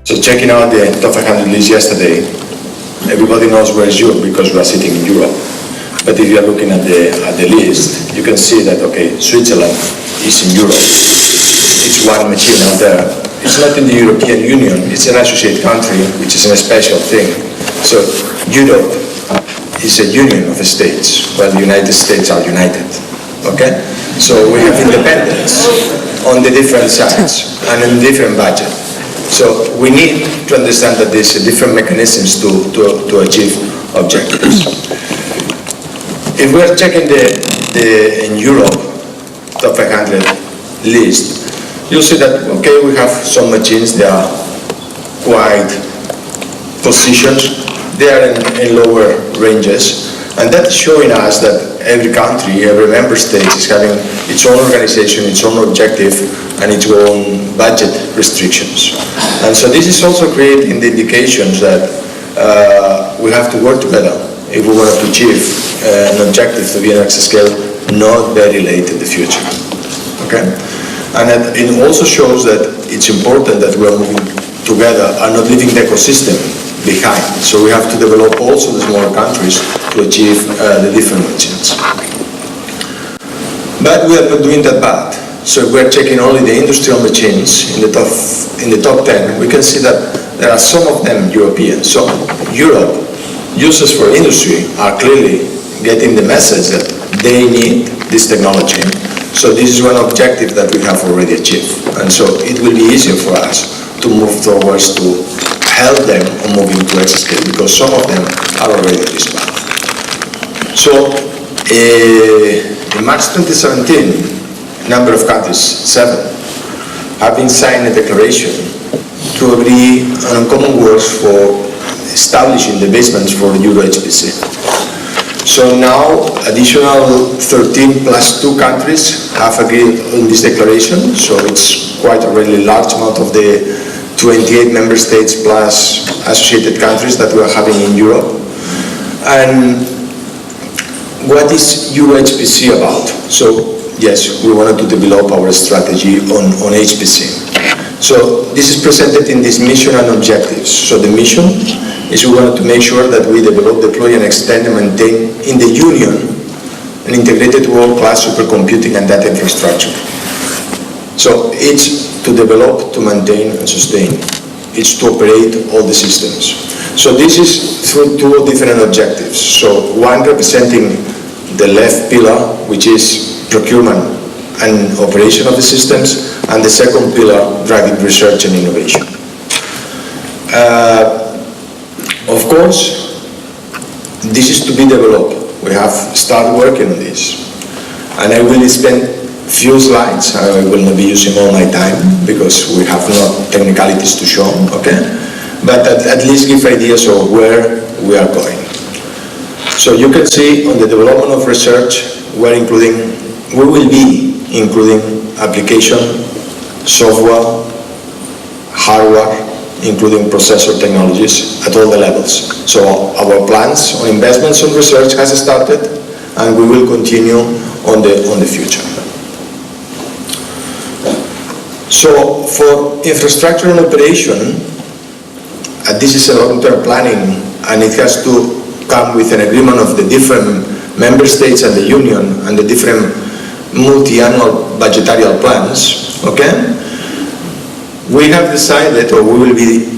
So checking out the top 500 list yesterday, everybody knows where is Europe because we are sitting in Europe. But if you are looking at the list, you can see that, okay, Switzerland is in Europe. It's one machine out there. It's not in the European Union, it's an associate country, which is a special thing. So Europe is a union of states, while the United States are united, okay? So we have independence on the different sides and in different budget. So we need to understand that there's different mechanisms to achieve objectives. If we're checking the in Europe top 500 list, you'll see that, okay, we have some machines, they are quite positioned, they are in lower ranges, and that's showing us that every country, every member state is having its own organization, its own objective, and its own budget restrictions. And so this is also creating the indications that we have to work together if we want to achieve an objective to be an exascale not very late in the future. Okay? And it also shows that it's important that we are moving together and not leaving the ecosystem behind. So we have to develop also the smaller countries to achieve the different machines. But we are not doing that bad. So if we're checking only the industrial machines in the top 10, we can see that there are some of them European. So Europe, users for industry are clearly getting the message that they need this technology. So this is one objective that we have already achieved. And so it will be easier for us to move towards to help them on moving to exascale because some of them are already on this path. So in March 2017, a number of countries, 7, have been signed a declaration to agree on common works for establishing the basements for EuroHPC. So now, additional 13 plus 2 countries have agreed on this declaration, so it's quite a really large amount of the 28 member states plus associated countries that we are having in Europe. And what is EuroHPC about? So yes, we wanted to develop our strategy on HPC. So this is presented in this mission and objectives. So the mission is we wanted to make sure that we develop, deploy, and extend and maintain in the Union an integrated world-class supercomputing and data infrastructure. So it's to develop, to maintain, and sustain. It's to operate all the systems. So this is through 2 different objectives. So one representing the left pillar, which is procurement and operation of the systems, and the second pillar, driving research and innovation. Of course, this is to be developed. We have started working on this. And I will spend few slides. I will not be using all my time because we have no technicalities to show, okay? But at least give ideas of where we are going. So you can see on the development of research, we will be including application, software, hardware, including processor technologies at all the levels. So our plans on investments on research has started, and we will continue on the future. So for infrastructure and operation, this is a long-term planning, and it has to come with an agreement of the different member states and the Union and the different multi-annual budgetary plans, okay? We have decided, or we will be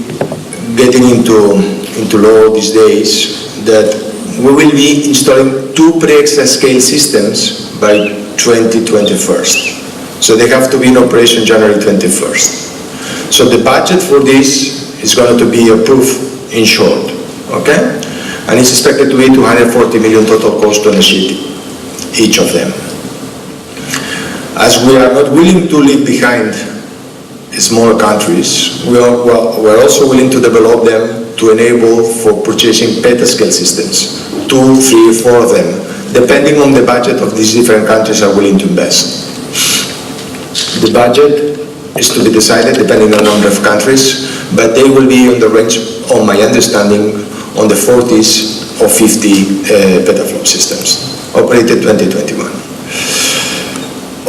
getting into law these days, that we will be installing 2 pre-exascale systems by 2021. So they have to be in operation January 21st. So the budget for this is going to be approved in short, okay? And it's expected to be 240 million total cost to initiate each of them. As we are not willing to leave behind smaller countries, we're also willing to develop them to enable for purchasing petascale systems, 2, 3, 4 of them, depending on the budget of these different countries are willing to invest. The budget is to be decided depending on the number of countries, but they will be on the range, on my understanding, on the 40s or 50 petaflop systems, operated 2021.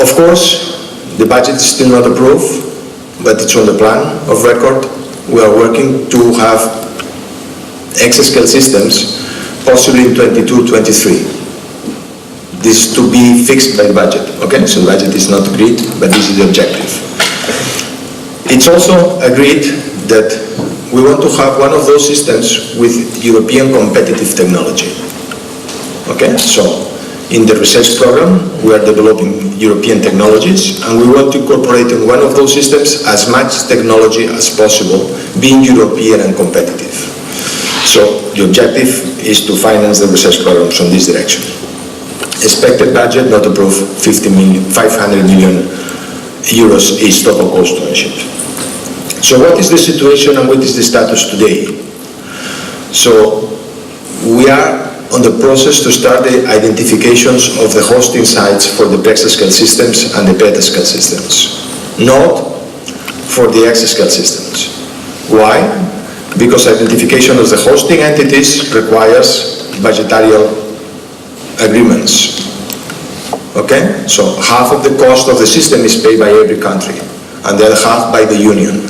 Of course, the budget is still not approved, but it's on the plan of record, we are working to have exascale systems possibly in 22-23. This is to be fixed by the budget, okay? So the budget is not agreed, but this is the objective. It's also agreed that we want to have one of those systems with European competitive technology, okay? So in the research program, we are developing European technologies, and we want to incorporate in one of those systems as much technology as possible, being European and competitive. So the objective is to finance the research programs in this direction. Expected budget, not approved, 500 million euros is total cost ownership. So what is the situation and what is the status today? So we are on the process to start the identifications of the hosting sites for the exascale systems and the petascale systems, not for the exascale systems. Why? Because identification of the hosting entities requires budgetary agreements. Okay? So half of the cost of the system is paid by every country, and the other half by the union.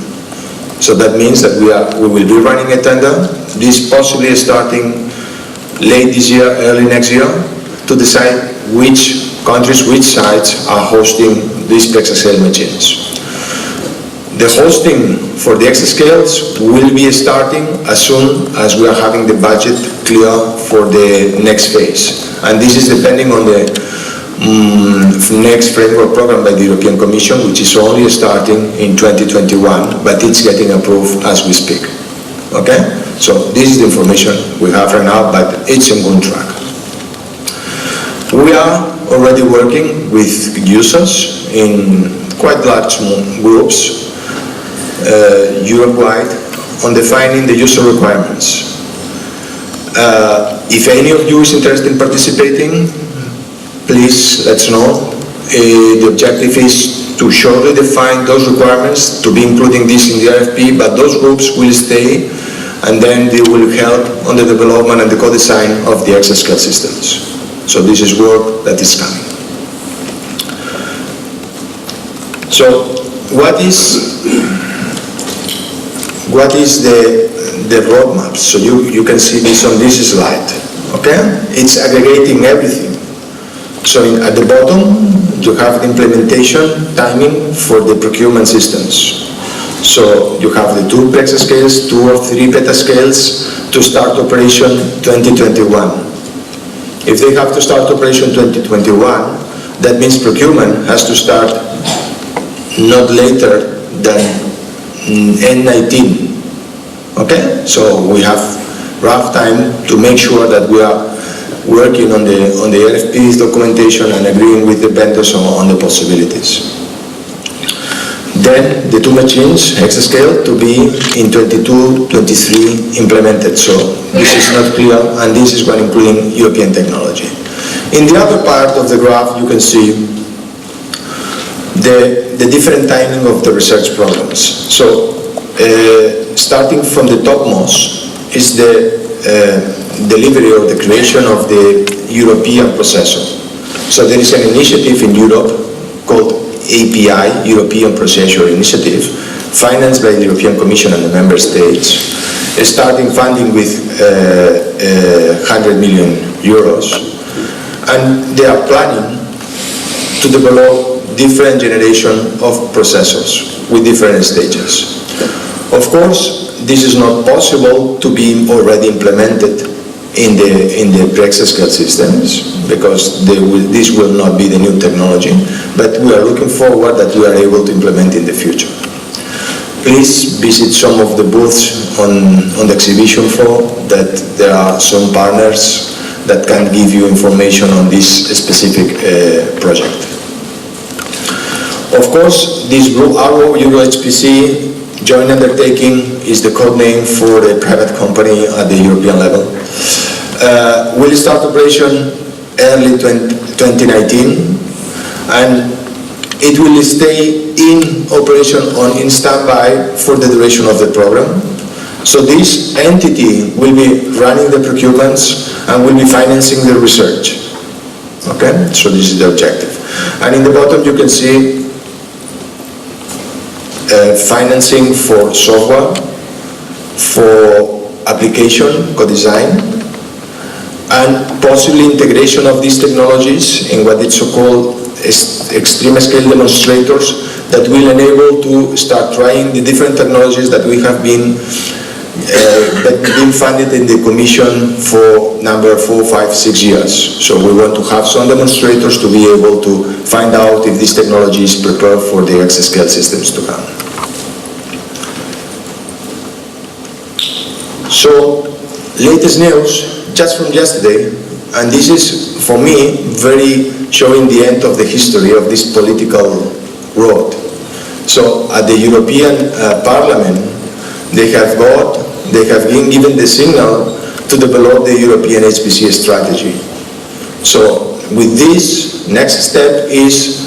So that means that we will be running a tender, this possibly starting late this year, early next year, to decide which countries, which sites are hosting these exascale machines. The hosting for the exascales will be starting as soon as we are having the budget clear for the next phase. And this is depending on the next framework program by the European Commission, which is only starting in 2021, but it's getting approved as we speak. Okay? So this is the information we have right now, but it's in good track. We are already working with users in quite large groups, Europe-wide, on defining the user requirements. If any of you is interested in participating, please let us know. The objective is to shortly define those requirements, to be including this in the RFP, but those groups will stay, and then they will help on the development and the co-design of the exascale systems. So this is work that is coming. So what is the roadmap? So you can see this on this slide, okay? It's aggregating everything. So at the bottom, you have the implementation timing for the procurement systems. So you have the 2 exascales, 2 or 3 petascales to start operation 2021. If they have to start operation 2021, that means procurement has to start not later than N19. Okay? So we have rough time to make sure that we are working on the RFP's documentation and agreeing with the vendors on the possibilities. Then the 2 machines, exascale, to be in 22-23 implemented. So this is not clear, and this is one including European technology. In the other part of the graph, you can see the different timing of the research programs. So starting from the topmost is the delivery or the creation of the European processor. So there is an initiative in Europe called API, European Processor Initiative, financed by the European Commission and the Member States, starting funding with 100 million euros. And they are planning to develop different generation of processors with different stages. Of course, this is not possible to be already implemented in the exascale systems, because this will not be the new technology, but we are looking forward that we are able to implement in the future. Please visit some of the booths on the exhibition floor, that there are some partners that can give you information on this specific project. Of course, this EuroHPC joint undertaking is the code name for the private company at the European level. Will start operation early 2019, and it will stay in operation in standby for the duration of the program. So this entity will be running the procurements and will be financing the research. Okay, so this is the objective. And in the bottom you can see financing for software, for application co-design, and possibly integration of these technologies in what is so-called extreme scale demonstrators that will enable to start trying the different technologies that we have been funded in the Commission for number 4, 5, 6 years. So we want to have some demonstrators to be able to find out if this technology is prepared for the exascale systems to come. So, latest news, just from yesterday, and this is, for me, very showing the end of the history of this political road. So, at the European Parliament, they have been given the signal to develop the European HPC strategy. So, with this, next step is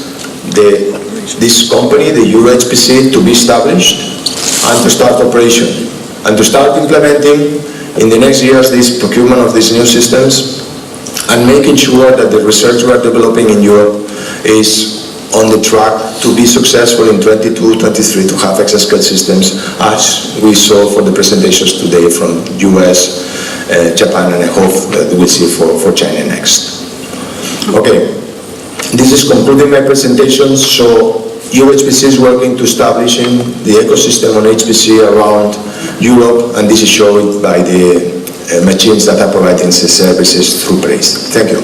this company, the EuroHPC, to be established and to start operation, and to start implementing in the next years this procurement of these new systems, and making sure that the research we are developing in Europe is on the track to be successful in 22, 23 to have exascale systems, as we saw for the presentations today from US, Japan, and I hope that we'll see for China next. Okay, this is concluding my presentation. So EuroHPC is working to establishing the ecosystem on HPC around Europe, and this is shown by the machines that are providing services through PRAISE. Thank you.